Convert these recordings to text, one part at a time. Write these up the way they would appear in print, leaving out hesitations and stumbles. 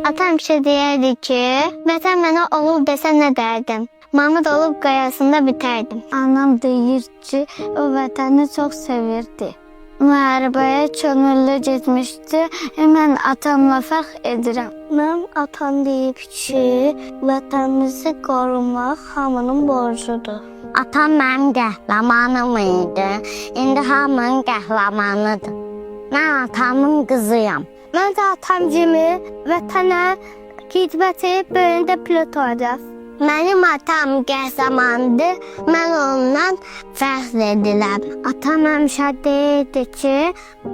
Atam bir şey deyərdi ki, vətən mənə olub desə nə dərdim? Mamud olub qayasında bitərdim. Anam deyir ki, o vətəni çox sevirdi. Müharibəyə könüllü getmişdi. Mən atamla fəxr edirəm. Mənim atam deyib ki, vətənimizi qorumaq hamının borcudur. Atam mənim qəhrəmanım idi. İndi hamının qəhrəmanıdır. Mən atamın qızıyam. Mən də atam kimi vətənə xidmət edib böyündə pilot olacaq. Mənim atam qəhrəmandır. Mən ondan fəxr edirəm. Atam həmişə deyirdi ki,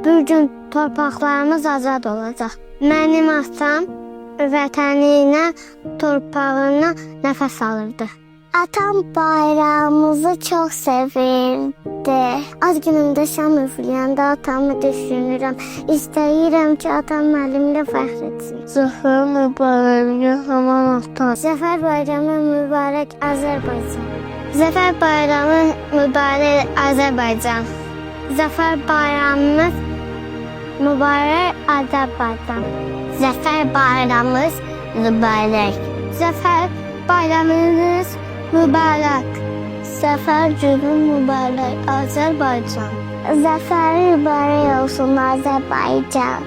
bir gün torpaqlarımız azad olacaq. Mənim atam vətəni ilə torpağına nəfəs alırdı. Atam bayrağımızı çox sevirdi. Az günümdə şam üfləyəndə atamı düşünürəm. İstəyirəm ki, atam mənimlə fəxr etsin. Zəfər mübarək haman atam. Zəfər bayramı mübarək Azərbaycan. Zəfər bayramı mübarək Azərbaycan. Zəfər bayramımız mübarək Azərbaycan. Zəfər bayramımız mübarək. Zəfər bayramınız mübarək. Zəfər günü mübarək Azərbaycan. Zəfər mübarək olsun Azərbaycan.